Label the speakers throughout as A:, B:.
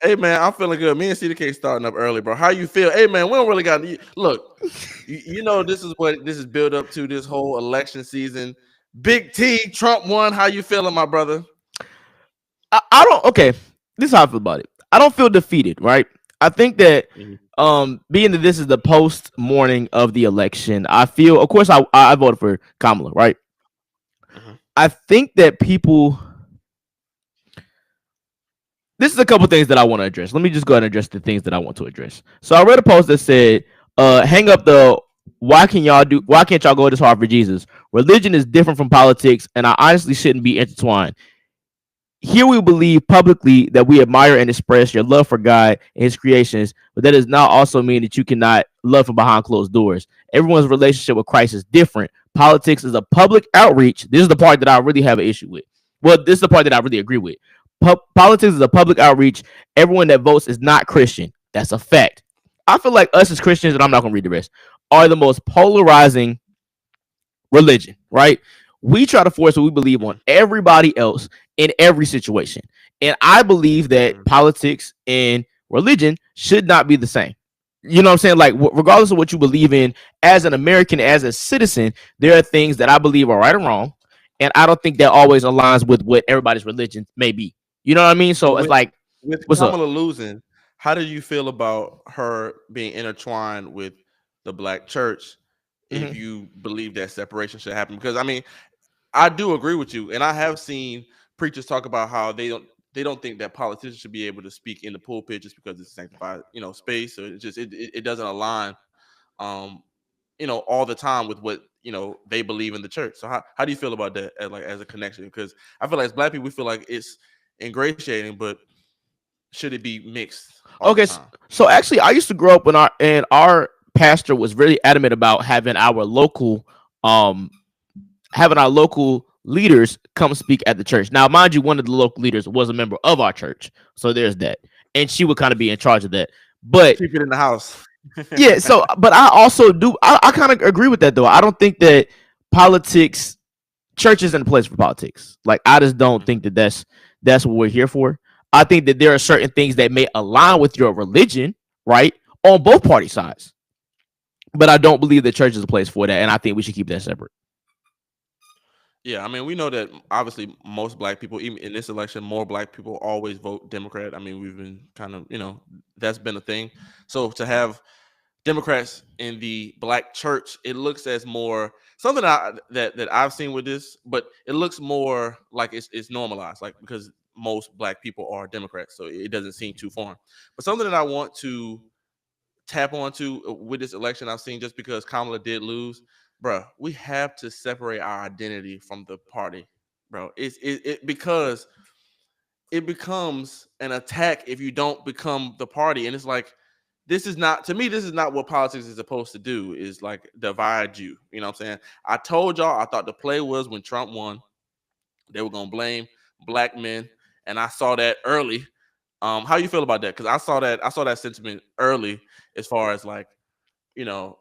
A: Hey man, I'm feeling good. Me and CDK starting up early, bro. How you feel? Hey man, we don't really got look. You know this is what this is built up to this whole election season. Big T, Trump won. How you feeling, my brother?
B: I don't. Okay, this is how I feel about it. I don't feel defeated, right? I think that
A: Mhm.
B: being that this is the post morning of the election, I feel. Of course, I voted for Kamala, right?
A: Mhm.
B: I think that people. This is a couple things that I want to address. Let me just go ahead and address the things that I want to address. So I read a post that said, "Hang up the why can't y'all go this hard for Jesus? Religion is different from politics, and I honestly shouldn't be intertwined. Here we believe publicly that we admire and express your love for God and his creations, but that does not also mean that you cannot love from behind closed doors. Everyone's relationship with Christ is different. Politics is a public outreach. This is the part that I really have an issue with. Well, this is the part that I really agree with. Politics is a public outreach. Everyone that votes is not Christian. That's a fact. I feel like us as Christians, and I'm not going to read the rest, are the most polarizing religion, right? We try to force what we believe on everybody else in every situation. And I believe that
A: Mhm.
B: politics and religion should not be the same. You know what I'm saying? Like, regardless of what you believe in as an American, as a citizen, there are things that I believe are right or wrong. And I don't think that always aligns with what everybody's religion may be. You know what I mean?
A: So
B: So it's like,
A: with
B: what's up?
A: Kamala losing, how do you feel about her being intertwined with the black church? If
B: Mm-hmm.
A: you believe that separation should happen, because I mean, I do agree with you, and I have seen preachers talk about how they don't think that politicians should be able to speak in the pulpit just because it's sanctified, space. Or it doesn't align, um, all the time with what they believe in the church. So how do you feel about that as a connection? Because I feel like as black people, we feel like it's ingratiating, but should it be mixed all the
B: Okay,
A: time?
B: so actually, I used to grow up when our pastor was really adamant about um having our local leaders come speak at the church. Now, mind you, one of the local leaders was a member of our church, so there's that, and she would kind of be in charge of that. But
A: Keep it in the house.
B: yeah, so but I also do I kind of agree with that though. I don't think that politics church isn't a place for politics. Like I just don't
A: Mhm.
B: think that that's what we're here for. I think that there are certain things that may align with your religion, right, on both party sides. But I don't believe that church is a place for that, and I think we should keep that separate.
A: Yeah, I mean, we know that obviously most black people, even in this election, more black people always vote Democrat. I mean, we've been kind of, that's been a thing. So to have Democrats in the black church, it looks as more something that I've seen with this, but it looks more like it's normalized, like because most black people are Democrats, so it doesn't seem too foreign. But something that I want to tap onto with this election I've seen just because Kamala did lose, bro. We have to separate our identity from the party, bro. It because it becomes an attack if you don't become the party, and it's like this is not to me. This is not what politics is supposed to do. Is like divide you. You know what I'm saying? I told y'all I thought the play was when Trump won, they were gonna blame black men, and I saw that early. How you feel about that? Because I saw that sentiment early, as far as like you know,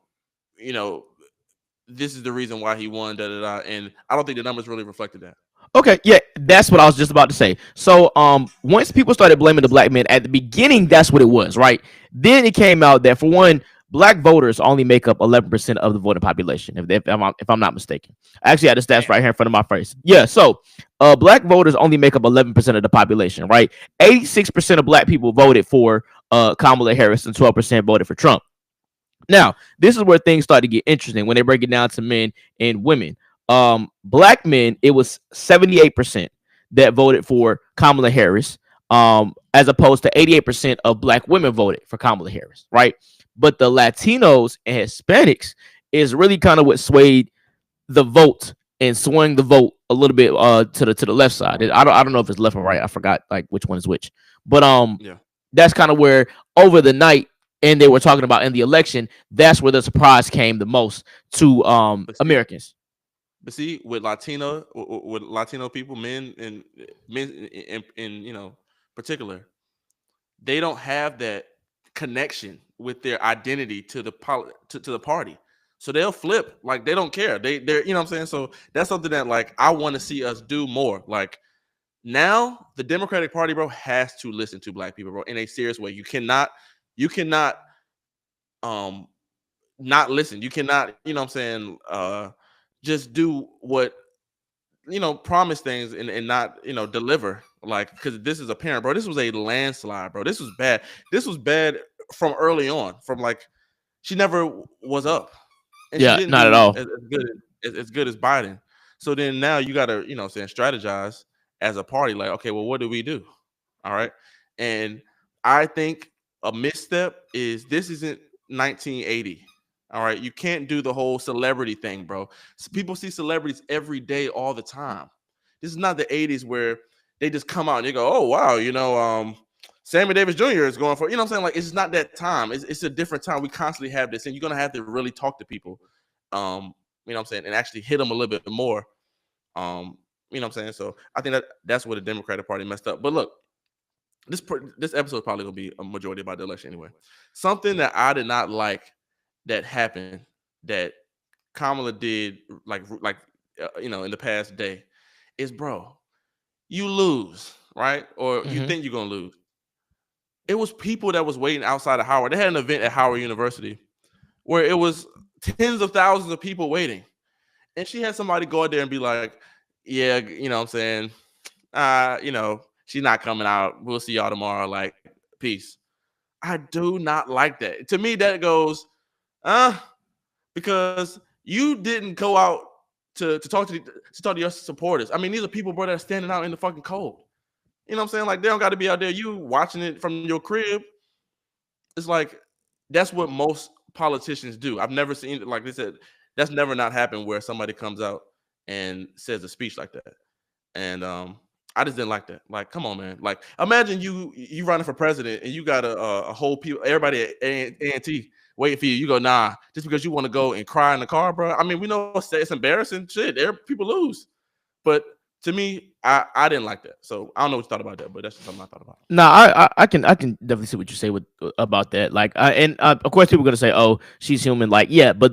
A: you know, this is the reason why he won, da da da. And I don't think the numbers really reflected that.
B: Okay, yeah, that's what I was just about to say. So, once people started blaming the black men at the beginning, that's what it was, right? Then it came out that for one, black voters only make up 11% of the voting population, if I'm not mistaken. I actually had the stats
A: Damn.
B: right here in front of my face. Yeah, so, black voters only make up 11% of the population, right? 86% of black people voted for Kamala Harris, and 12% voted for Trump. Now, this is where things start to get interesting when they break it down to men and women. Black men, it was 78% that voted for Kamala Harris, as opposed to 88% of black women voted for Kamala Harris, right? But the Latinos and Hispanics is really kind of what swayed the vote and swung the vote a little bit to the left side. I don't know if it's left or right. I forgot like which one is which. But
A: Yeah.
B: that's kind of where over the night and they were talking about in the election, that's where the surprise came the most to
A: But see,
B: Americans.
A: with Latino people, men in particular, they don't have that connection with their identity to to the party. So they'll flip like they don't care. They're you know what I'm saying. So that's something that like I want to see us do more. Like Now the Democratic Party, bro, has to listen to black people, bro, in a serious way. You cannot um not listen. You cannot, you know what I'm saying, just do what promise things and not, deliver. Like, because this is apparent, bro. This was a landslide, bro. This was bad. This was bad from early on. From like she never was up, and she
B: Yeah,
A: didn't
B: not at
A: do
B: all.
A: as good as Biden. So then now you got to, what I'm saying, strategize as a party. Like, okay, well, what do we do? All right, and I think a misstep is this isn't 1980. All right, you can't do the whole celebrity thing, bro. People see celebrities every day, all the time. This is not the 80s where they just come out and you go, oh wow, Sammy Davis Jr. is going for, what I'm saying? Like, it's not that time. It's a different time. We constantly have this, and you're gonna have to really talk to people, what I'm saying, and actually hit them a little bit more. You know what I'm saying? So I think that's where the Democratic Party messed up. But look, this episode is probably gonna be a majority about the election anyway. Something that I did not like that happened that Kamala did like in the past day is, bro, you lose, right? Or you
B: Hmm.
A: think you're gonna lose. It was people that was waiting outside of Howard. They had an event at Howard University where it was tens of thousands of people waiting. And she had somebody go out there and be like, yeah, what I'm saying, she's not coming out. We'll see y'all tomorrow. Like, peace. I do not like that. To me, that goes, uh, because you didn't go out to talk to your supporters. I mean, these are people, bro, that are standing out in the fucking cold. You know what I'm saying? Like, they don't got to be out there. You watching it from your crib. It's like that's what most politicians do. I've never seen it, like they said, that's never not happened where somebody comes out and says a speech like that. And I just didn't like that. Like, come on, man. Like, imagine you running for president and you got a whole people, everybody at A&T waiting for you. You go, nah, just because you want to go and cry in the car, bro. I mean, we know it's embarrassing. Shit, people lose. But to me, I didn't like that. So I don't know what you thought about that, but that's just something I thought about.
B: No, I can definitely see what you say with about that. Like, and of course, people are gonna say, "Oh, she's human." Like, yeah, but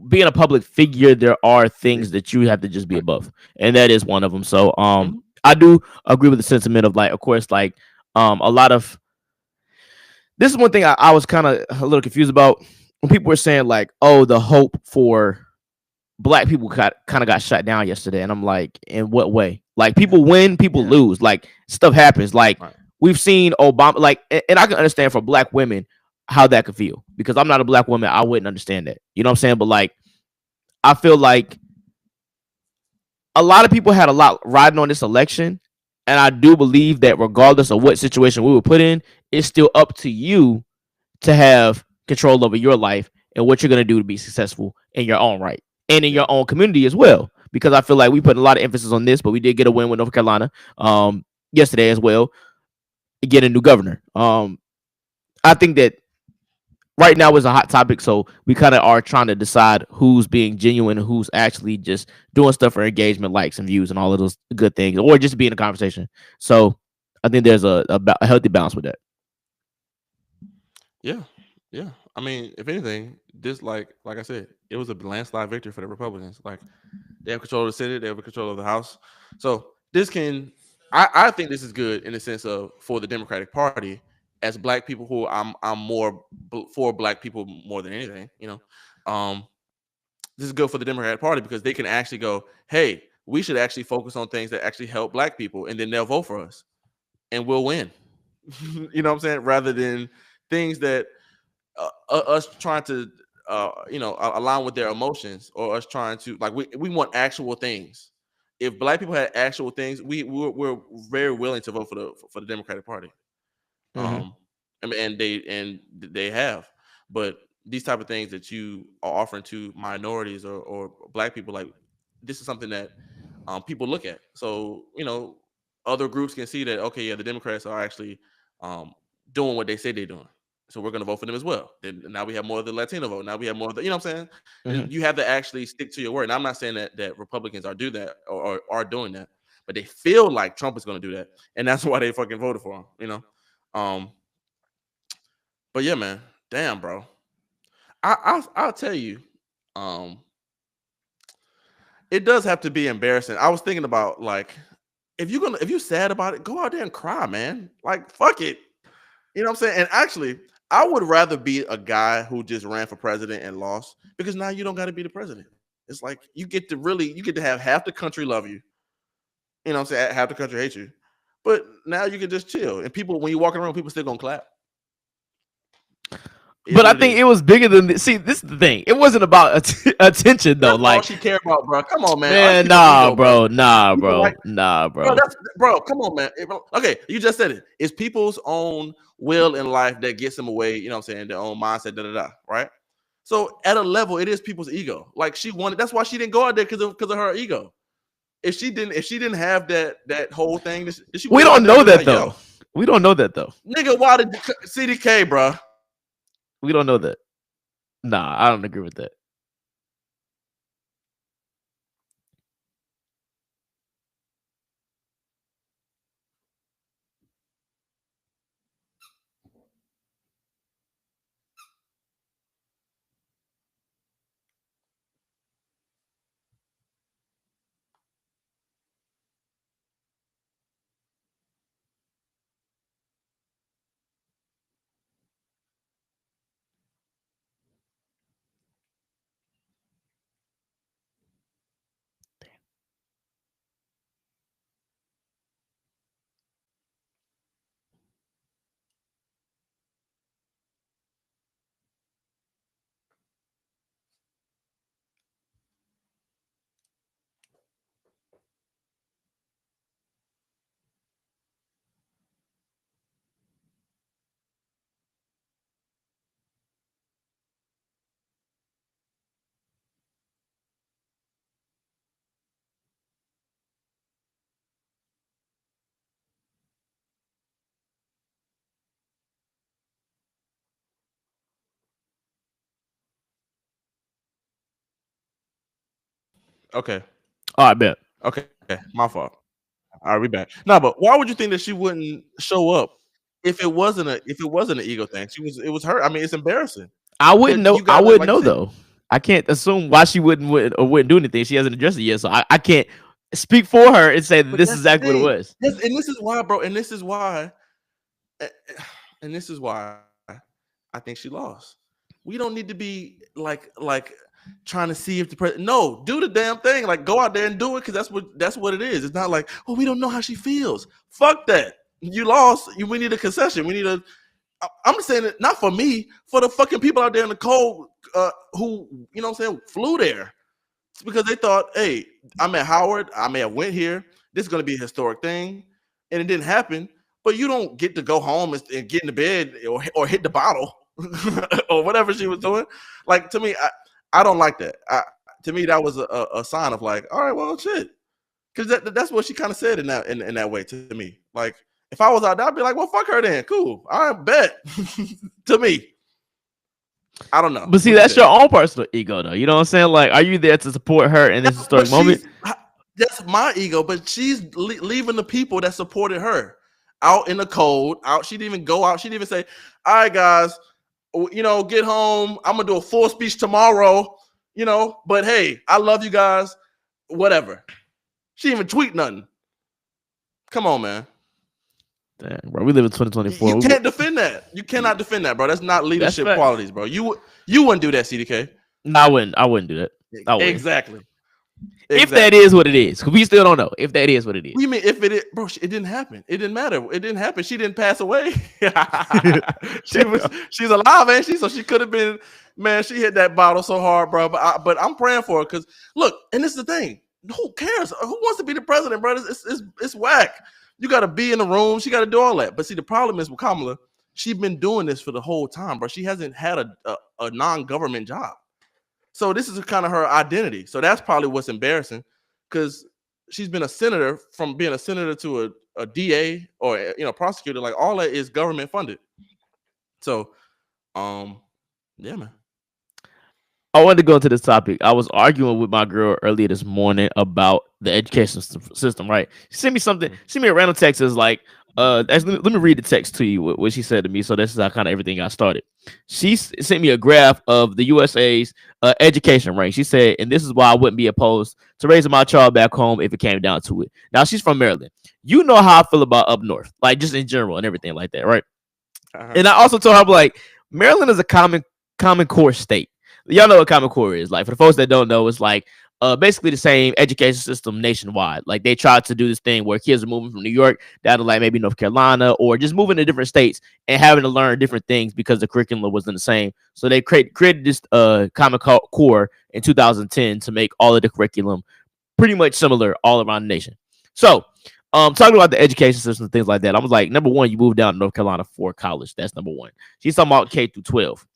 B: being a public figure, there are things that you have to just be above, and that is one of them. So,
A: Mhm.
B: I do agree with the sentiment of like, of course, like, a lot of this is one thing I was kind of a little confused about when people were saying like, "Oh, the hope for black people kind of got shut down yesterday," and I'm like, in what way? Like,
A: Yeah.
B: people win, people
A: Yeah.
B: lose. Like, stuff happens. Like,
A: Right.
B: we've seen Obama. Like, and I can understand for black women how that could feel because I'm not a black woman. I wouldn't understand that. You know what I'm saying? But like, I feel like a lot of people had a lot riding on this election, and I do believe that regardless of what situation we were put in, it's still up to you to have control over your life and what you're going to do to be successful in your own right and in
A: Yeah.
B: your own community as well. Because I feel like we put a lot of emphasis on this, but we did get a win with North Carolina yesterday as well, get a new governor. I think that right now is a hot topic, so we kind of are trying to decide who's being genuine and who's actually just doing stuff for engagement, likes, and views, and all of those good things, or just being a conversation. So I think there's a healthy balance with that.
A: Yeah, yeah. I mean, if anything, this like I said, it was a landslide victory for the Republicans. Like, they have control of the Senate, they have control of the House. So this can, I think this is good in the sense of for the Democratic Party as Black people who I'm more for Black people more than anything. This is good for the Democratic Party because they can actually go, hey, we should actually focus on things that actually help Black people, and then they'll vote for us, and we'll win. You know what I'm saying? Rather than things that us trying to align with their emotions, or us trying to, like, we want actual things. If black people had actual things, we're very willing to vote for the Democratic Party.
B: Mm-hmm.
A: um I mean, and they have, but these type of things that you are offering to minorities or black people, like, this is something that people look at. So other groups can see that, okay, yeah, the Democrats are actually um, doing what they say they're doing. So we're going to vote for them as well. Then now we have more of the Latino vote. Now we have more of the, what I'm saying?
B: Mm-hmm.
A: You have to actually stick to your word. And I'm not saying that Republicans are do that or are doing that, but they feel like Trump is going to do that, and that's why they fucking voted for him. Um, but yeah, man, damn, bro. I'll tell you, um, it does have to be embarrassing. I was thinking about, like, if you sad about it, go out there and cry, man. Like fuck it. You know what I'm saying? And actually, I would rather be a guy who just ran for president and lost because now you don't got to be the president. It's like you get to have half the country love you. You know what I'm saying? Half the country hate you. But now you can just chill. And people, when you walk around, people still gonna clap. It is
B: But
A: what
B: I
A: it
B: think
A: is.
B: it was bigger than this. See, this is the thing. It wasn't about attention though.
A: That's all
B: Like,
A: she cared about, bro. Come on, man. All
B: man,
A: people
B: nah,
A: ego, bro.
B: bro, nah,
A: People like,
B: bro, nah,
A: bro.
B: bro.
A: That's bro. Come on, man. Okay, you just said it. It's people's own will in life that gets them away. You know what I'm saying? Their own mindset. Da da da. Right. So at a level, it is people's ego. Like she wanted. That's why she didn't go out there because of her ego. If she didn't have that whole thing, she would
B: We
A: go out
B: don't
A: there and
B: know
A: be
B: that
A: like,
B: though.
A: "Yo,
B: We don't know that though.
A: nigga, why did CDK, bro?"
B: We don't know that. Nah, I don't agree with that.
A: Okay,
B: All right, bet.
A: okay, my fault. All right, we back. No, but why would you think that she wouldn't show up if it wasn't an ego thing? It was her. I mean, it's embarrassing
B: I
A: because
B: wouldn't know.
A: you
B: I
A: gotta
B: wouldn't
A: like you
B: know
A: said.
B: though. I can't assume why she wouldn't do anything. She hasn't addressed it yet, so I can't speak for her and say that
A: But
B: this is
A: that's the
B: exactly what it
A: thing.
B: was.
A: And this is why, bro. Eh, eh, and this is why I think she lost. We don't need to be like trying to see if the president. No, do the damn thing. Like go out there and do it because that's what it is. It's not like we don't know how she feels. Fuck that. You lost. We need a concession. We need a. I'm saying it not for me, for the fucking people out there in the cold who you know what I'm saying flew there. It's because they thought, hey, I'm at Howard. I may have went here. This is going to be a historic thing, and it didn't happen. But you don't get to go home and get in the bed or hit the bottle or whatever she was doing. Like to me, I don't like that. To me, that was a sign of like, all right, well, shit, because that's what she kind of said in that way to me. Like if I was out there, I'd be like, well, fuck her then. Cool, I bet. To me, I don't know.
B: But see,
A: What you
B: that's
A: think?
B: your own personal ego, though. You know what I'm saying? Like, are you there to support her in this
A: But
B: historic moment?
A: she's that's my ego. But she's leaving the people that supported her out in the cold. Out, she didn't even go out. She didn't even say, "All right, guys, you know, get home. I'm gonna do a full speech tomorrow." You know, but hey, I love you guys. Whatever. She didn't even tweet nothing. Come on, man.
B: Damn, bro, we live in
A: You
B: 2024.
A: can't defend that. You cannot defend that, bro. That's not
B: That's
A: leadership
B: facts.
A: qualities, bro. You wouldn't do that, CDK.
B: No, I wouldn't. I wouldn't do that. I wouldn't.
A: Exactly.
B: If that
A: Exactly.
B: is what it is, 'cause we still don't know if that is what it
A: What do
B: is.
A: you mean if it is, bro? It didn't happen. It didn't matter. It didn't happen. She didn't pass away. She's alive, ain't she? So she could have been. Man, she hit that bottle so hard, bro. But I'm praying for her because look, and this is the thing. Who cares? Who wants to be the president, bro? It's whack. You got to be in the room. She got to do all that. But see, the problem is with Kamala. She's been doing this for the whole time, bro. She hasn't had a non-government job. So this is kind of her identity. So that's probably what's embarrassing because she's been a senator from being a senator to a DA or prosecutor. Like all that is government funded. So yeah, man.
B: I wanted to go into this topic. I was arguing with my girl earlier this morning about the education system. Right? She sent me something. She sent me a random text. Is like, Actually, let me read the text to you what she said to me. So this is how kind of everything got started. She sent me a graph of the USA's education rank. She said, and this is why I wouldn't be opposed to raising my child back home if it came down to it. Now she's from Maryland. You know how I feel about up north, like just in general and everything like that, right?
A: Uh-huh.
B: And I also told her, I'm like, Maryland is a common core state. Y'all know what common core is. Like for the folks that don't know, it's like basically the same education system nationwide. Like they tried to do this thing where kids are moving from New York down to like maybe North Carolina or just moving to different states and having to learn different things because the curriculum wasn't the same. So they created this common core in 2010 to make all of the curriculum pretty much similar all around the nation. So, talking about the education system and things like that, I was like, number one, you moved down to North Carolina for college. That's number one. She's talking about K through 12.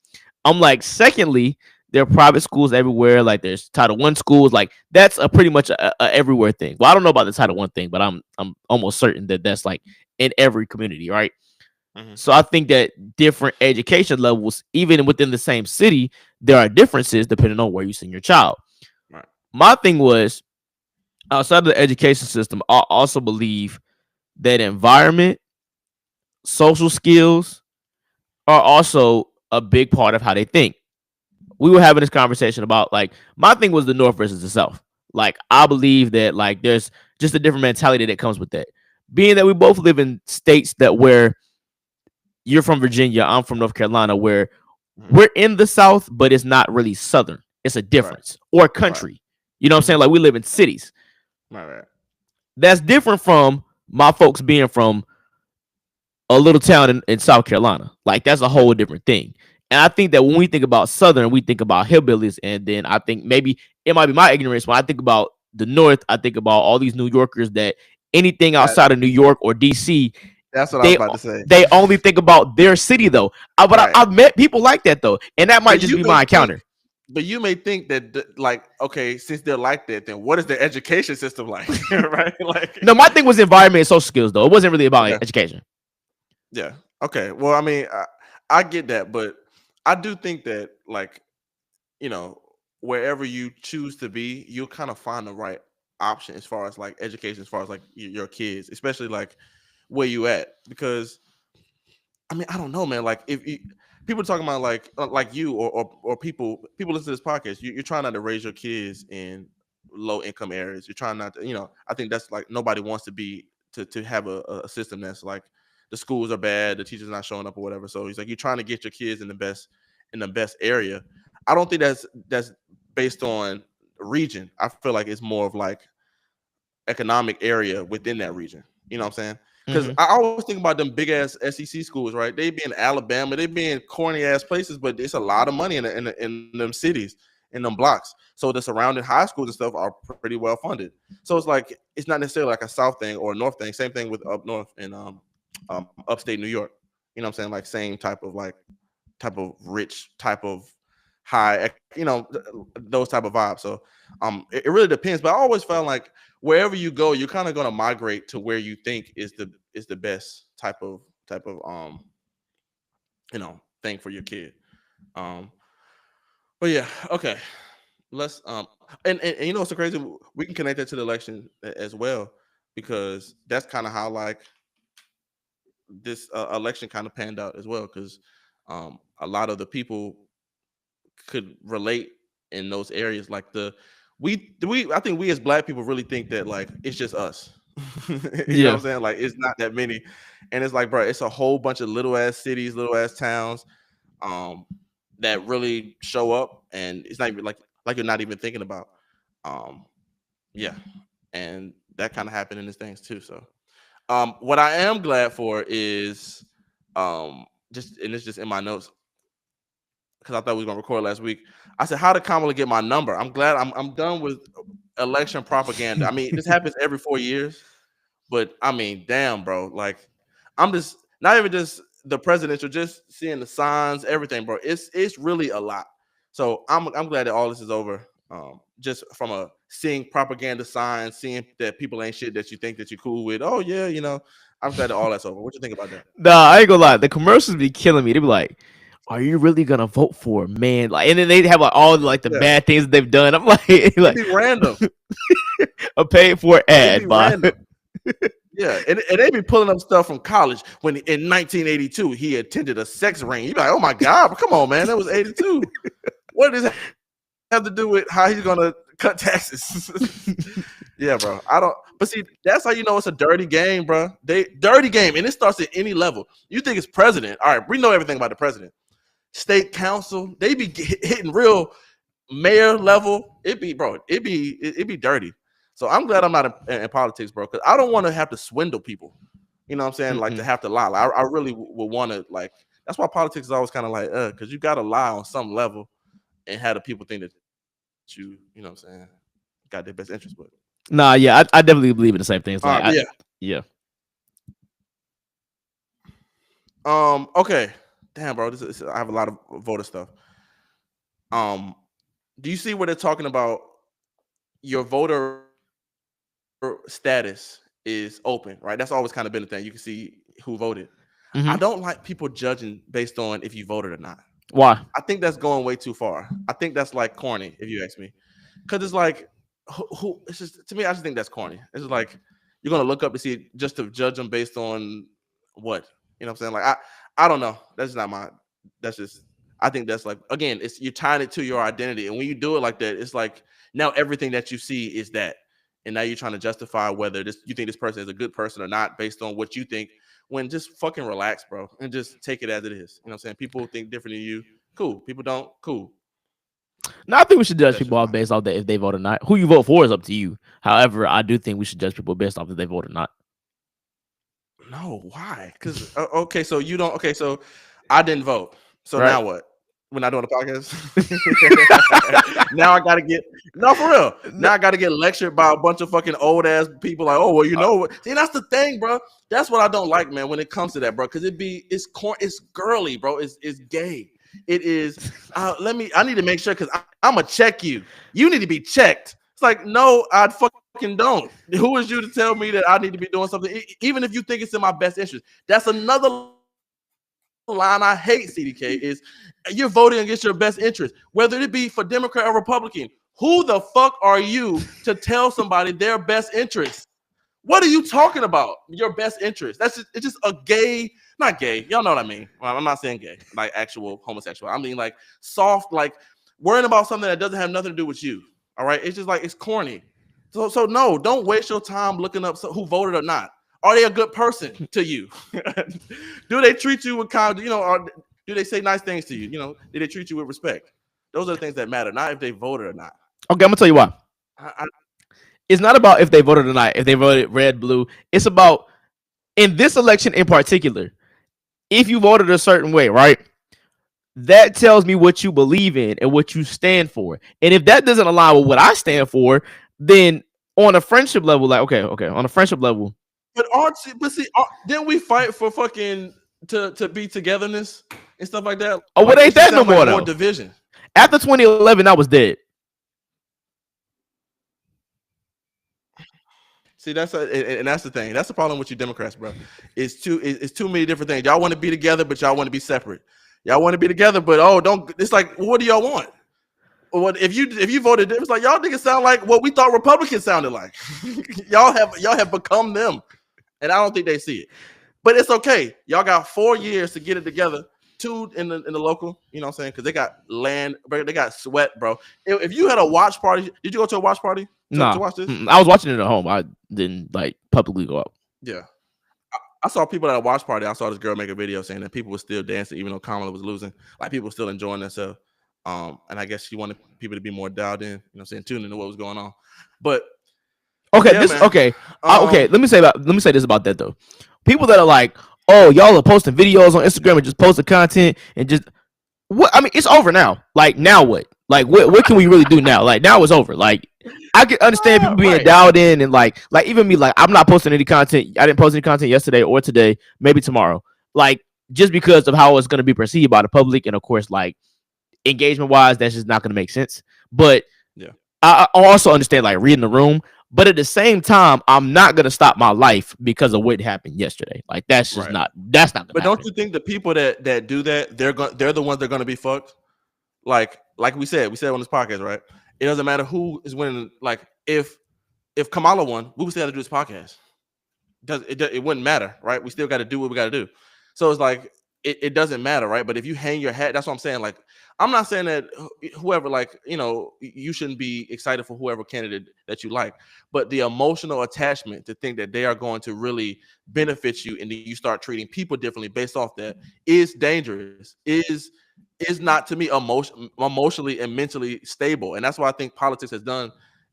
B: I'm like, secondly, there are private schools everywhere. Like there's Title One schools. Like that's a pretty much a everywhere thing. Well, I don't know about the Title One thing, but I'm almost certain that that's like in every community, right?
A: Hmm.
B: So I think that different education levels, even within the same city, there are differences depending on where you send your child.
A: Right.
B: My thing was outside of the education system, I also believe that environment, social skills are also a big part of how they think. We were having this conversation about like my thing was the North versus the South. Like I believe that like there's just a different mentality that comes with that. Being that we both live in states that where you're from Virginia, I'm from North Carolina, where
A: Hmm.
B: we're in the South, but it's not really Southern. It's a
A: Right.
B: difference or
A: Right.
B: country. You know what I'm
A: Hmm.
B: saying? Like we live in cities.
A: Right. Right.
B: That's different from my folks being from a little town in South Carolina. Like that's a
A: Yeah.
B: whole different thing. And I think that when we think about Southern, we think about hillbillies, and then I think maybe it might be my ignorance when I think about the North. I think about all these New Yorkers that anything
A: That,
B: outside of New York or DC,
A: that's what I was
B: they
A: about to say.
B: they only think about their city though.
A: Right.
B: I've met people like that though, and that might
A: But
B: just
A: you
B: be
A: may
B: my
A: think,
B: encounter.
A: but you may think that like, okay, since they're like that, then what is their education system like? Right? Like,
B: No, my thing was environment and social skills though. It wasn't really about
A: okay,
B: education.
A: yeah, okay. Well, I mean, I get that, but I do think that like, you know, wherever you choose to be, you'll kind of find the right option as far as like education, as far as like your kids, especially like where you at, because I mean, I don't know, man. Like, if you, people talking about like you or people listen to this podcast, you're trying not to raise your kids in low income areas. You're trying not to, I think that's like nobody wants to be to have a system that's like the schools are bad, the teachers not showing up or whatever. So he's like, you're trying to get your kids in the best area. I don't think that's based on region. I feel like it's more of like economic area within that region. You know what I'm saying? Because
B: Mm-hmm.
A: I always think about them big ass SEC schools, right? They be in Alabama, they be in corny ass places, but it's a lot of money in them cities, in them blocks. So the surrounding high schools and stuff are pretty well funded. So it's like it's not necessarily like a South thing or a North thing. Same thing with up north in upstate New York. You know what I'm saying? Like same type of rich type of high, those type of vibes. So it really depends. But I always felt like wherever you go, you're kind of going to migrate to where you think is the best type of thing for your kid. Um, but yeah, okay. Let's and you know what's so crazy? We can connect that to the election as well because that's kind of how like this election kind of panned out as well because a lot of the people could relate in those areas. Like we I think we as black people really think that like it's just us. You know what
B: Yeah.
A: I'm saying? Like it's not that many. And it's like, bro, it's a whole bunch of little ass cities, little ass towns, um, that really show up and it's not even like you're not even thinking about. Um, yeah. And that kind of happened in these things too. So what I am glad for is just and it's just in my notes because I thought we was gonna record last week. I said, "How did Kamala get my number?" I'm glad I'm done with election propaganda. I mean, this happens every 4 years, but I mean, damn, bro. Like, I'm just not even just the presidential, just seeing the signs, everything, bro. It's really a lot. So I'm glad that all this is over. Just from a seeing propaganda signs, seeing that people ain't shit that you think that you're cool with. Oh yeah, I'm glad that all that's over. What you think about that?
B: Nah, I ain't gonna lie. The commercials be killing me. They be like, "Are you really gonna vote for a man?" Like, and then they have like all like the
A: Yeah,
B: bad things that they've done. I'm like,
A: it
B: like
A: be random.
B: a paid for
A: It be
B: ad, but
A: random. Yeah, and they be pulling up stuff from college when in 1982 he attended a sex ring. You be like, oh my god, come on, man, that was 82. What does that have to do with how he's gonna cut taxes? Yeah, bro. I don't. But see, that's how you know it's a dirty game, bro. They dirty game, and it starts at any level. You think it's president? All right, we know everything about the president. State council, they be hitting real mayor level. It be dirty. So I'm glad I'm not in politics, bro, because I don't want to have to swindle people. You know what I'm saying? Like to
B: Mm-mm.
A: have to lie. Like, I really would want to like. That's why politics is always kind of like, because you got to lie on some level and have the people think that you know what I'm saying, got their best interest. But
B: Nah, yeah, I definitely believe in the same things.
A: but yeah.
B: Yeah.
A: Okay. Damn, bro. I have a lot of voter stuff. Um, do you see where they're talking about your voter status is open, right? That's always kind of been the thing. You can see who voted. I don't
B: Hmm.
A: like people judging based on if you voted or not.
B: Why?
A: I think that's going way too far. I think that's like corny, if you ask me, because it's like who. It's just to me. I just think that's corny. It's just like you're gonna look up to see just to judge them based on what, you know what I'm saying. Like I don't know. That's not my. That's just. I think that's like again. It's you're tying it to your identity, and when you do it like that, it's like now everything that you see is that, and now you're trying to justify whether this you think this person is a good person or not based on what you think. When just fucking relax, bro, and just take it as it is. You know what I'm saying? People think different than you. Cool. People don't. Cool.
B: No, I think we should judge
A: That's
B: people
A: just
B: off
A: my
B: based off that if they vote or not. Who you vote for is up to you. However, I do think we should judge people based off if they vote or not.
A: no. Why? Because okay, so you don't. Okay, so I didn't vote. So
B: Right?
A: now what? We're not doing a podcast. Now I gotta get no for real.
B: No,
A: Now I gotta get lectured by a bunch of fucking old ass people. Like, oh well, you know what? See, that's the thing, bro. That's what I don't like, man. When it comes to that, bro, because it's girly, bro. It's gay. It is. I need to make sure because I'm gonna check you. You need to be checked. It's like no, I fucking don't. Who is you to tell me that I need to be doing something, even if you think it's in my best interest? That's another line I hate. CDK is you're voting against your best interest, whether it be for Democrat or Republican. Who the fuck are you to tell somebody their best interest? What are you talking about? Your best interest? It's just a gay, not gay. Y'all know what I mean. Well, I'm not saying gay, like actual homosexual. I mean like soft, like worrying about something that doesn't have nothing to do with you. All right, it's just like it's corny. So no, don't waste your time looking up who voted or not. Are they a good person to you? Do they treat you with kind? You know, or do they say nice things to you? You know, do they treat you with respect? Those are the things that matter, not if they voted or not.
B: okay, I'm gonna tell you why.
A: I,
B: It's not about if they voted or not. If they voted red, blue, it's about in this election in particular. If you voted a certain way, right? That tells me what you believe in and what you stand for. And if that doesn't align with what I stand for, then on a friendship level, like okay, on a friendship level,
A: but see, didn't we fight for fucking to be togetherness and stuff like that?
B: oh,
A: Like
B: what
A: it
B: ain't
A: just
B: that
A: sounds
B: no
A: like
B: more
A: more
B: though?
A: division.
B: After 2011, I was dead.
A: See, and that's the thing. That's the problem with you Democrats, bro. It's too many different things. Y'all want to be together, but y'all want to be separate. Y'all want to be together, but oh, don't. It's like, what do y'all want? What if you voted? It's like y'all niggas sound like what we thought Republicans sounded like. y'all have become them, and I don't think they see it. But it's okay. Y'all got 4 years to get it together. Two in the local, you know what I'm saying? Because they got land, bro, they got sweat, bro. If you had a watch party, did you go to a watch party to
B: Nah,
A: watch this?
B: I was watching it at home. I didn't like publicly go out.
A: Yeah. I saw people at a watch party. I saw this girl make a video saying that people were still dancing even though Kamala was losing. Like people were still enjoying themselves. And I guess she wanted people to be more dialed in, you know what I'm saying, tuned into what was going on. But
B: Okay,
A: yeah,
B: this
A: man.
B: okay. Okay, let me say this about that though. People that are like, oh, y'all are posting videos on Instagram and just posting content and just what I mean, it's over now. Like now what? Like what can we really do now? Like now it's over. Like I can understand people being
A: Right.
B: dialed in and like even me, like I'm not posting any content. I didn't post any content yesterday or today, maybe tomorrow. Like just because of how it's gonna be perceived by the public and of course like engagement wise, that's just not gonna make sense. But
A: Yeah.
B: I also understand like reading the room, but at the same time, I'm not gonna stop my life because of what happened yesterday. Like
A: Right.
B: that's not gonna
A: But don't
B: happen.
A: you think the people that do that, they're the ones that are gonna be fucked? Like we said on this podcast, right? It doesn't matter who is winning. Like if Kamala won, we would still have to do this podcast. it wouldn't matter, right? We still got to do what we got to do. So it's like it doesn't matter, right? But if you hang your hat, that's what I'm saying. Like, I'm not saying that whoever, like, you shouldn't be excited for whoever candidate that you like, but the emotional attachment to think that they are going to really benefit you, and then you start treating people differently based off that is dangerous. Is not, to me, emotionally and mentally stable, and that's what I think politics has done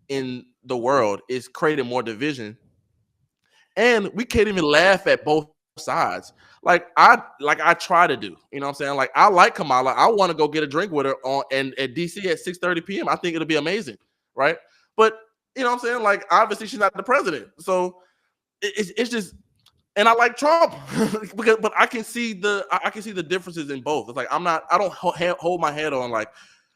A: in the world, is creating more division. And we can't even laugh at both sides. I try to do. You know what I'm saying? Like, I like Kamala. I want to go get a drink with her on and at DC at 6:30 p.m. I think it'll be amazing, right? But you know what I'm saying? Like, obviously she's not the president, so it's just. And I like Trump because, but I can see the differences in both. It's like I don't hold my head on, like,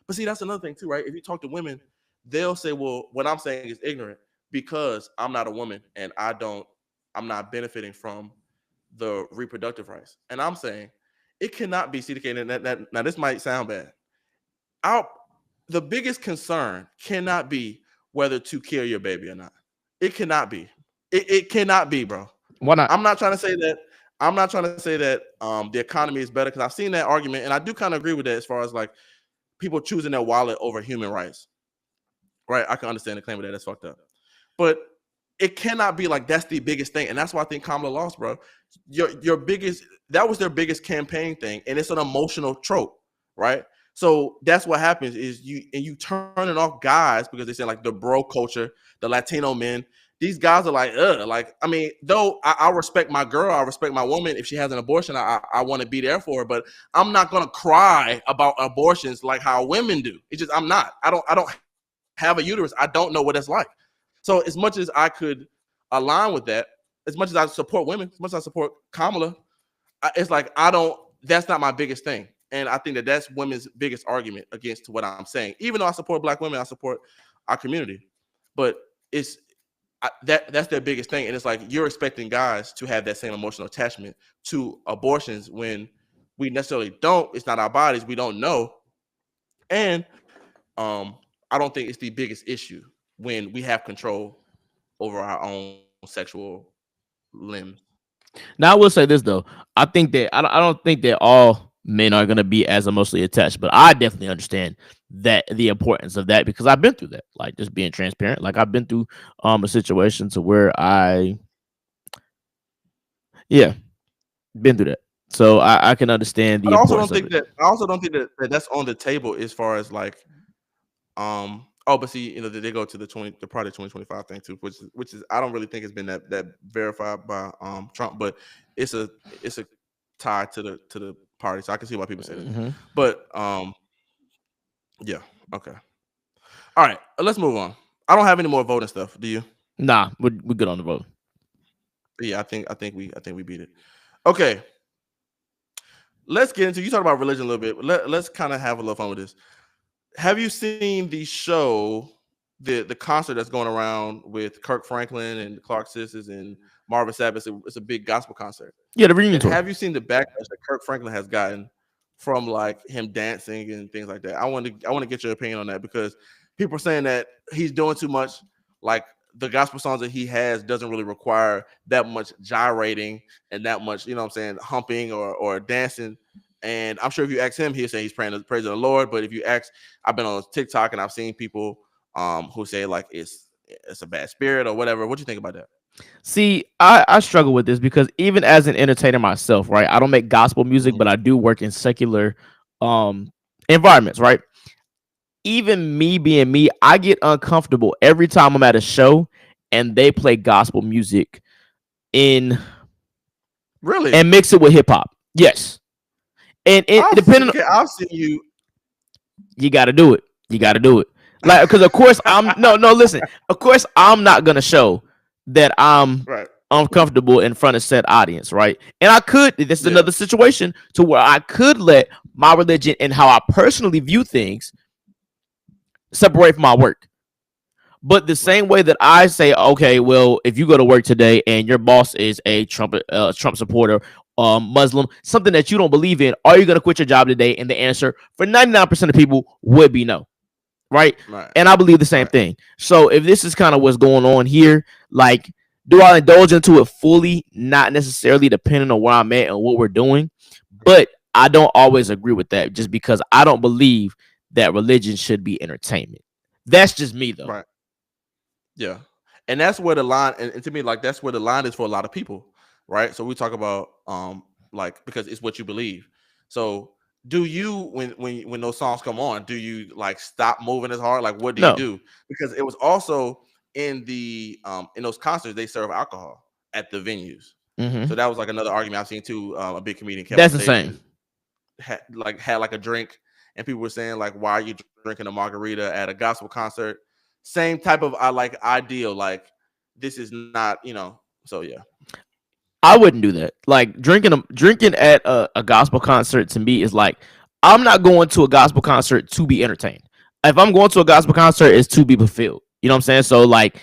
A: but see, that's another thing too, right? If you talk to women, they'll say, well, what I'm saying is ignorant because I'm not a woman and I'm not benefiting from the reproductive rights. And I'm saying it cannot be CDK. And now this might sound bad. Our The biggest concern cannot be whether to kill your baby or not. It cannot be. It cannot be, bro.
B: Why not?
A: I'm not trying to say that. I'm not trying to say that the economy is better, because I've seen that argument, and I do kind of agree with that as far as like people choosing their wallet over human rights. Right? I can understand the claim of that. That's fucked up. But it cannot be like that's the biggest thing, and that's why I think Kamala lost, bro. Your biggest, that was their biggest campaign thing, and it's an emotional trope, right? So that's what happens is you turning off guys because they say like the bro culture, the Latino men. These guys are like, ugh. Like, I mean, though I respect my girl, I respect my woman. If she has an abortion, I want to be there for her, but I'm not gonna cry about abortions like how women do. It's just, I'm not. I don't have a uterus. I don't know what it's like. So as much as I could align with that, as much as I support women, as much as I support Kamala, it's like I don't. That's not my biggest thing, and I think that that's women's biggest argument against what I'm saying. Even though I support Black women, I support our community, but it's that's their biggest thing, and it's like you're expecting guys to have that same emotional attachment to abortions when we necessarily don't. It's not our bodies. We don't know, and I don't think it's the biggest issue when we have control over our own sexual limbs.
B: Now I will say this though. I don't think that all men are gonna be as emotionally attached, but I definitely understand that the importance of that because I've been through that. Like just being transparent. Like I've been through a situation to where yeah, been through that. So I can understand the
A: But
B: importance of it.
A: I also don't think that that's on the table as far as like but see, they go to the Project 2025 thing too, which is I don't really think it's been that verified by Trump, but it's a it's a tie to the party, so I can see why people say that.
B: Hmm.
A: But yeah, okay, all right, let's move on. I don't have any more voting stuff. Do you?
B: Nah, we're good on the vote.
A: Yeah, I think we beat it. Okay, let's get into, you talk about religion a little bit. Let's kind of have a little fun with this. Have you seen the show, the concert that's going around with Kirk Franklin and Clark Sisters and Marvin Sapp? It's a big gospel concert.
B: Yeah, the reunion
A: And
B: tour.
A: have you seen the backlash that Kirk Franklin has gotten from like him dancing and things like that? I want to get your opinion on that, because people are saying that he's doing too much. Like, the gospel songs that he has doesn't really require that much gyrating and that much, what I'm saying, humping or dancing. And I'm sure if you ask him, he'll say he's praying to praise the Lord. But if you ask, I've been on TikTok and I've seen people who say like it's a bad spirit or whatever. What do you think about that?
B: See, I struggle with this because even as an entertainer myself, right? I don't make gospel music,
A: Mhm.
B: but I do work in secular um environments, right? Even me being me, I get uncomfortable every time I'm at a show and they play gospel music in
A: Really?
B: and mix it with hip hop. Yes. And it depending,
A: Okay, I've seen you.
B: you got to do it. You got to do it. Like, because of course I'm no. Listen, of course I'm not gonna show that I'm
A: Right.
B: uncomfortable in front of said audience, right? And I could. This is
A: Yeah.
B: another situation to where I could let my religion and how I personally view things separate from my work. But the
A: Right.
B: same way that I say, okay, well, if you go to work today and your boss is a Trump supporter, Muslim, something that you don't believe in, are you going to quit your job today? And the answer for 99% of people would be no, right?
A: Right.
B: And I believe the same
A: Right.
B: thing. So if this is kind of what's going on here, like Do I indulge into it fully? Not necessarily, depending on where I'm at and what we're doing. But I don't always agree with that, just because I don't believe that religion should be entertainment. That's just me, though.
A: Right. Yeah. And that's where the line, and to me, like that's where the line is for a lot of people, right? So we talk about like because it's what you believe. So do you when those songs come on, do you like stop moving as hard? Like what do you
B: No.
A: do? Because it was also in those concerts they serve alcohol at the venues. So
B: Hmm.
A: that was like another argument I've seen too. A big comedian came on
B: That's
A: stage
B: insane.
A: and had like a drink, and people were saying like, "Why are you drinking a margarita at a gospel concert?" Same type of I like ideal. Like this is not, So yeah,
B: I wouldn't do that. Like drinking at a gospel concert to me is like, I'm not going to a gospel concert to be entertained. If I'm going to a gospel concert, it's to be fulfilled. You know what I'm saying? So like,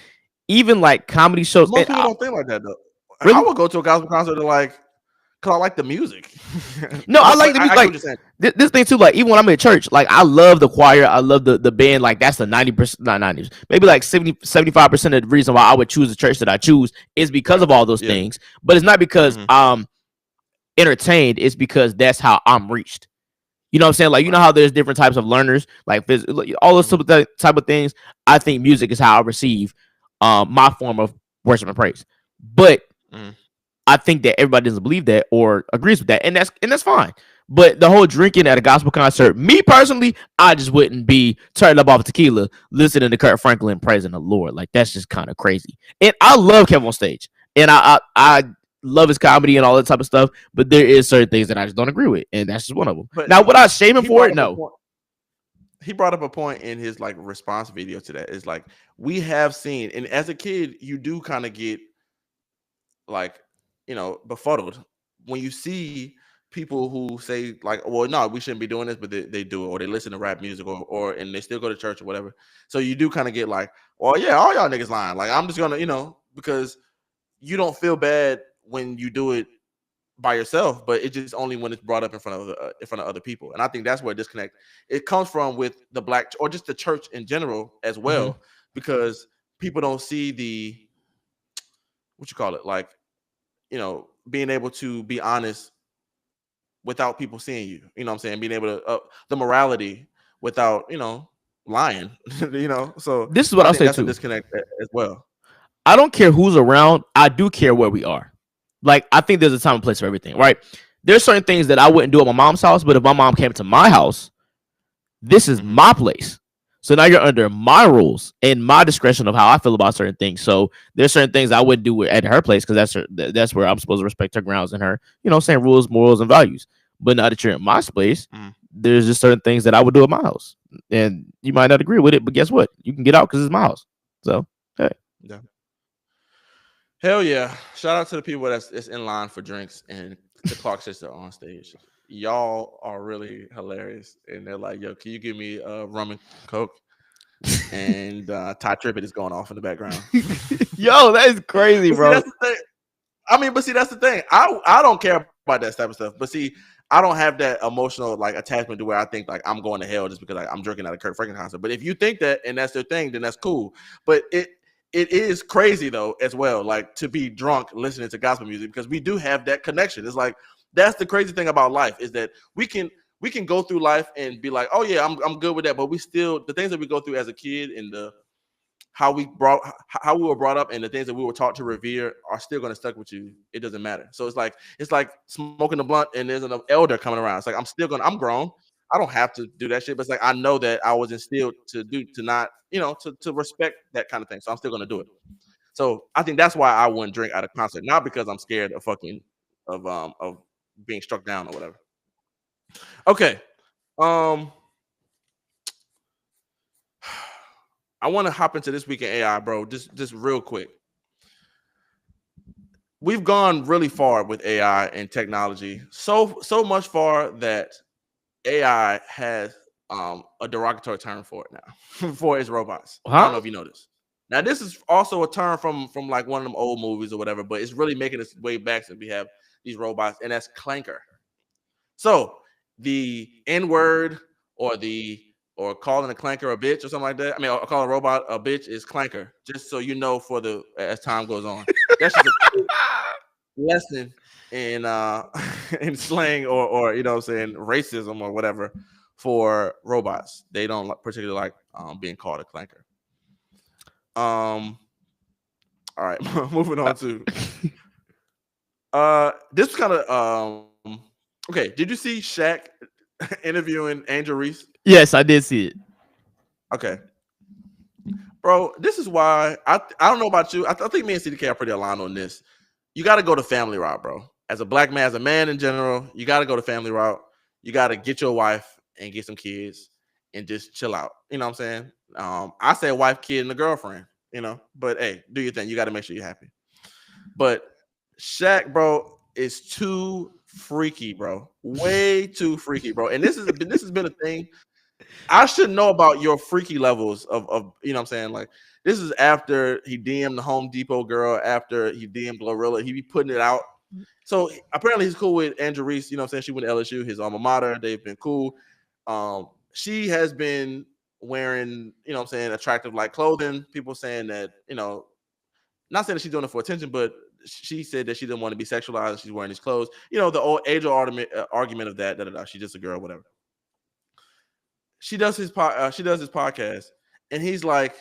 B: even like comedy shows, and
A: most people don't think like that though. I
B: really,
A: would go to a gospel concert to like, cause I like the music.
B: no, I
A: But
B: like to be
A: I get what
B: like
A: you're saying.
B: this thing too. Like even when I'm in church, like I love the choir, I love the band. Like that's the 90%, not 90, maybe like 70, 75% of the reason why I would choose the church that I choose is because
A: Right.
B: of all those
A: Yeah.
B: things. But it's not because
A: Hmm.
B: entertained, it's because that's how I'm reached. You know what I'm saying? Like, you know
A: Right.
B: how there's different types of learners, like all those
A: Hmm.
B: type of things. I think music is how I receive my form of worship and praise. But
A: Hmm.
B: I think that everybody doesn't believe that or agrees with that, and that's fine. But the whole drinking at a gospel concert, me personally, I just wouldn't be turning up off tequila, listening to Kurt Franklin praising the Lord. Like that's just kind of crazy. And I love Kevin on stage, and I love his comedy and all that type of stuff. But there is certain things that I just don't agree with, and that's just one of them.
A: But
B: Now, would I shame him
A: he
B: for
A: brought
B: it?
A: up a
B: No.
A: point. He brought up a point in his like response video to that. Is like we have seen, and as a kid, you do kind of get like befuddled when you see people who say like, well, no, we shouldn't be doing this, but they do it, or they listen to rap music, or and they still go to church or whatever. So you do kind of get like, well, yeah, all y'all niggas lying. Like I'm just gonna, because you don't feel bad when you do it by yourself, but it's just only when it's brought up in front of other people. And I think that's where disconnect it comes from with the black or just the church in general as
B: Hmm.
A: well, because people don't see the what you call it, like being able to be honest without people seeing you. You know what I'm saying? Being able to the morality without lying. So
B: This is what
A: I
B: I'll
A: think
B: say
A: that's a
B: too.
A: disconnect as well.
B: I don't care who's around. I do care where we are. Like I think there's a time and place for everything, right? There's certain things that I wouldn't do at my mom's house, but if my mom came to my house, this is
A: Hmm.
B: my place. So now you're under my rules and my discretion of how I feel about certain things. So there's certain things I wouldn't do at her place because that's where I'm supposed to respect her grounds and her, saying rules, morals, and values. But now that you're in my space,
A: Hmm.
B: there's just certain things that I would do at my house, and you might not agree with it, but guess what? You can get out because it's my house. So hey,
A: Yeah. Hell yeah! Shout out to the people that's in line for drinks and the Clark sister on stage. Y'all are really hilarious, and they're like, "Yo, can you give me rum and coke?" And Ty Trippett is going off in the background.
B: yo, that is crazy,
A: But see,
B: bro.
A: that's the thing. I mean, but see, that's the thing. I don't care about that type of stuff. But see, I don't have that emotional like attachment to where I think like I'm going to hell just because like, I'm drinking at a Kurt Franklin concert. But if you think that and that's their thing, then that's cool. But it is crazy though as well, like to be drunk listening to gospel music because we do have that connection. It's like that's the crazy thing about life is that we can go through life and be like, oh yeah, I'm good with that. But we still the things that we go through as a kid and the how we were brought up and the things that we were taught to revere are still going to stuck with you. It doesn't matter. So it's like smoking a blunt and there's an elder coming around. It's like I'm grown. I don't have to do that shit. But it's like I know that I was instilled to not to respect that kind of thing. So I'm still going to do it. So I think that's why I wouldn't drink at a concert, not because I'm scared of being struck down or whatever. Okay. Um, I want to hop into this week in AI, bro. Just real quick. We've gone really far with AI and technology, so much far that AI has a derogatory term for it now for its robots. I don't know
B: Huh?
A: if you know this. Now this is also a term from like one of them old movies or whatever, but it's really making its way back since we have these robots, and that's clanker. So the N word or the or calling a clanker a bitch or something like that. I mean, or calling a robot a bitch is clanker. Just so you know, for the as time goes on. That's just a quick lesson in in slang or you know what I'm saying racism or whatever for robots. They don't particularly like being called a clanker. Um, all right, moving on to this was kind of okay. Did you see Shaq interviewing Angel Reese?
B: Yes, I did see it.
A: Okay, bro. This is why I don't know about you. I think me and CDK are pretty aligned on this. You got to go the family route, bro. As a black man, as a man in general, you got to go the family route. You got to get your wife and get some kids and just chill out. You know what I'm saying? I say wife, kid, and a girlfriend. You know, but hey, do your thing. You got to make sure you're happy. But Shaq, bro, is too freaky, bro. Way too freaky, bro. And this has been a thing. I should know about your freaky levels of you know what I'm saying. Like this is after he DM'd the Home Depot girl, after he DM'd Glorilla. He be putting it out. So apparently he's cool with Andrew Reese. You know what I'm saying. She went to LSU, his alma mater. They've been cool. She has been wearing you know what I'm saying attractive like clothing. People saying that you know not saying that she's doing it for attention, but she said that she didn't want to be sexualized. She's wearing these clothes. You know, the old age old argument of that. She's just a girl, whatever. She does his podcast, and he's like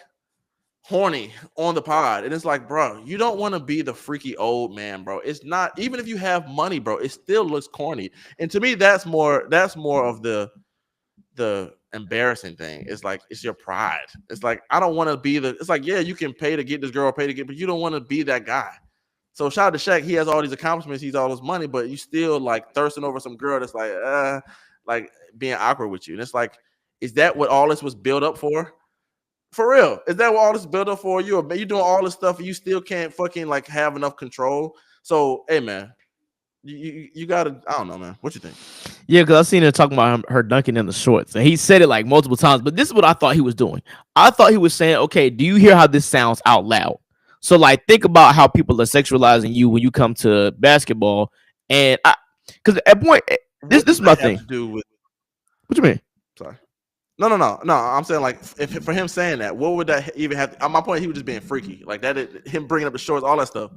A: horny on the pod, and it's like, bro, you don't want to be the freaky old man, bro. It's not even if you have money, bro. It still looks corny, and to me, that's more of the embarrassing thing. It's like it's your pride. It's like I don't want to be the. It's like yeah, you can pay to get this girl, pay to get, but you don't want to be that guy. So shout out to Shaq. He has all these accomplishments. He's all this money, but you still like thirsting over some girl that's like being awkward with you. And it's like, is that what all this was built up for? For real? Is that what all this built up for? You doing all this stuff and you still can't fucking like have enough control. So hey man, you gotta. I don't know, man. What you think?
B: Yeah, because I seen her talking about her dunking in the shorts, and he said it like multiple times. But this is what I thought he was doing. I thought he was saying, "Okay, do you hear how this sounds out loud?" So like, think about how people are sexualizing you when you come to basketball, and because at point,
A: What
B: this
A: does
B: is my
A: that have
B: thing.
A: to do with?
B: What you mean?
A: Sorry. No. I'm saying like if for him saying that, what would that even have? My point, he was just being freaky, like that. Him bringing up the shorts, all that stuff.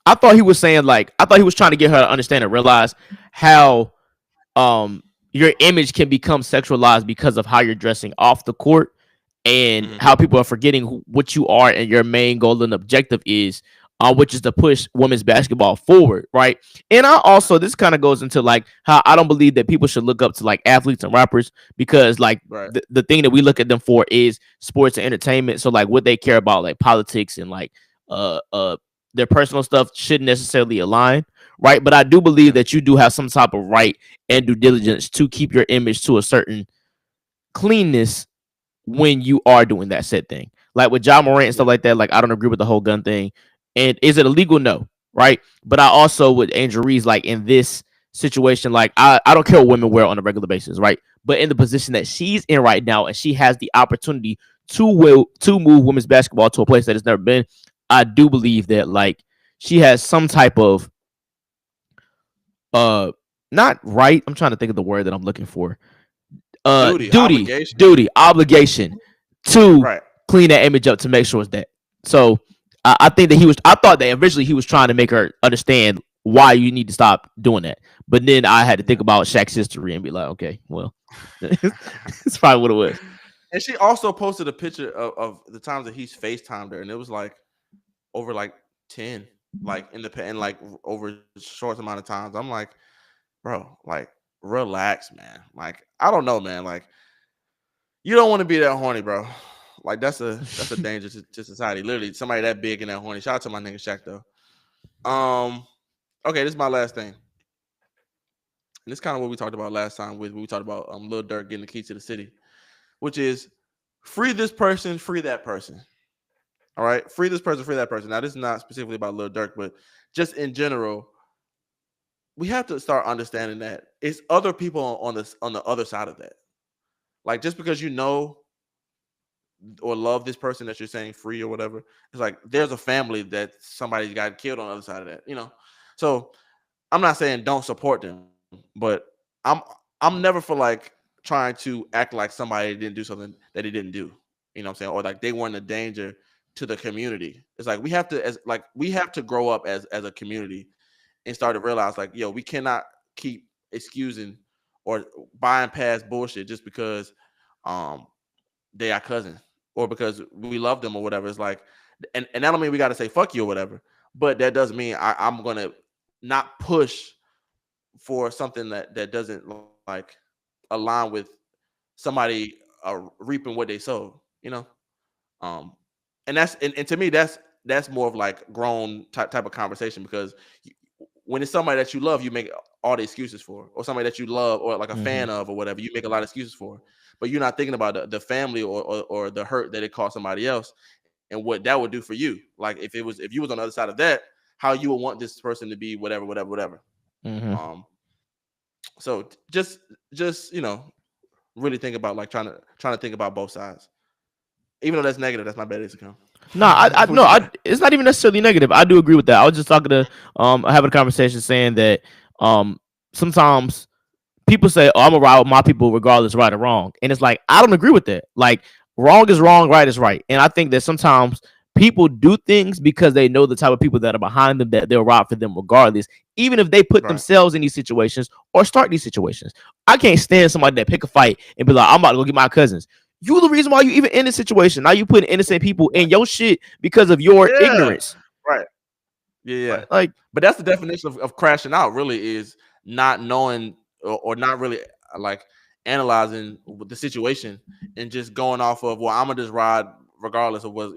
B: I thought he was saying like I thought he was trying to get her to understand and realize how your image can become sexualized because of how you're dressing off the court and
A: Mm-hmm.
B: how people are forgetting what you are and your main goal and objective is, which is to push women's basketball forward, right? And I also this kind of goes into like how I don't believe that people should look up to like athletes and rappers because like
A: Right.
B: the thing that we look at them for is sports and entertainment. So like what they care about, like politics and like uh uh their personal stuff shouldn't necessarily align, right? But I do believe
A: Yeah.
B: that you do have some type of right and due diligence to keep your image to a certain cleanness when you are doing that said thing. Like with John Morant and stuff
A: Yeah.
B: like that, like I don't agree with the whole gun thing. And is it illegal? No, right? But I also with Angel Reese, like in this situation, like I don't care what women wear on a regular basis, right? But in the position that she's in right now, and she has the opportunity to move women's basketball to a place that it's never been, I do believe that like she has some type of uh not right. I'm trying to think of the word that I'm looking for.
A: Duty,
B: Duty,
A: obligation.
B: duty, obligation to
A: Right.
B: clean that image up to make sure it's that. So I think that he was. I thought that originally he was trying to make her understand why you need to stop doing that. But then I had to think
A: Yeah.
B: about Shaq's history and be like, okay, well, it's probably what it was.
A: And she also posted a picture of the times that he's FaceTimed her, and it was like over like 10, like in the and like over a short amount of times. I'm like, bro, like relax, man. Like, I don't know, man. Like, you don't want to be that horny, bro. Like that's a danger to society. Literally, somebody that big and that horny. Shout out to my nigga Shaq though. Okay, this is my last thing. And this kind of what we talked about last time with we talked about Lil Durk getting the key to the city, which is free this person, free that person. All right, free this person, free that person. Now, this is not specifically about Lil Durk, but just in general, we have to start understanding that it's other people on this on the other side of that. Like just because you know or love this person that you're saying free or whatever, it's like there's a family that somebody got killed on the other side of that. You know, so I'm not saying don't support them, but I'm I'm never for like trying to act like somebody didn't do something that they didn't do. You know what I'm saying? Or like they weren't a danger to the community. It's like we have to as like we have to grow up as a community and start to realize like, yo, we cannot keep excusing or buying past bullshit just because um they are cousins or because we love them or whatever. It's like, and that don't mean we got to say fuck you or whatever, but that does mean I'm gonna not push for something that doesn't like align with somebody reaping what they sowed, you know. Um, and to me that's more of like grown type of conversation because you, when it's somebody that you love, you make all the excuses for, or somebody that you love or like a
B: Mm-hmm.
A: fan of or whatever, you make a lot of excuses for, but you're not thinking about the family or the hurt that it caused somebody else and what that would do for you. Like if you was on the other side of that, how you would want this person to be, whatever.
B: Mm-hmm.
A: Um, so just really think about like trying to think about both sides. Even though that's negative, that's my bad account.
B: No, I
A: What
B: no,
A: you got?
B: it's not even necessarily negative. I do agree with that. I was just talking to having a conversation saying that um sometimes people say, "Oh, I'm gonna ride with my people regardless, right or wrong," and it's like I don't agree with that. Like wrong is wrong, right is right, and I think that sometimes people do things because they know the type of people that are behind them that they'll ride for them regardless, even if they put
A: Right.
B: themselves in these situations or start these situations. I can't stand somebody that pick a fight and be like, "I'm about to go get my cousins." You the reason why you even in this situation. Now you putting innocent people in
A: Right.
B: your shit because of your
A: Yeah.
B: ignorance.
A: Right. Yeah.
B: Like,
A: But that's the definition of crashing out. Really, is not knowing or not really like analyzing the situation and just going off of, well, I'm gonna just ride regardless of what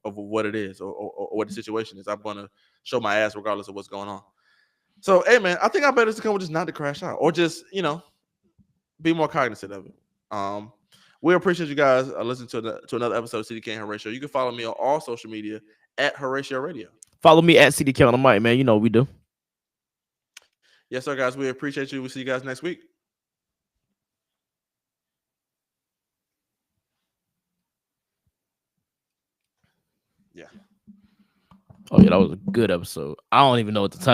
A: of what it is or what the situation is. I'm gonna show my ass regardless of what's going on. So, hey, man, I think I better to come with just not to crash out or just be more cognizant of it. Um, we appreciate you guys listening to another episode of CDK Horatio. You can follow me on all social media at Horatio Radio.
B: follow me at CDK on the mic, man. You know what we do.
A: Yes, sir, guys. We appreciate you. We'll see you guys next week. Yeah.
B: Oh yeah, that was a good episode. I don't even know what the time.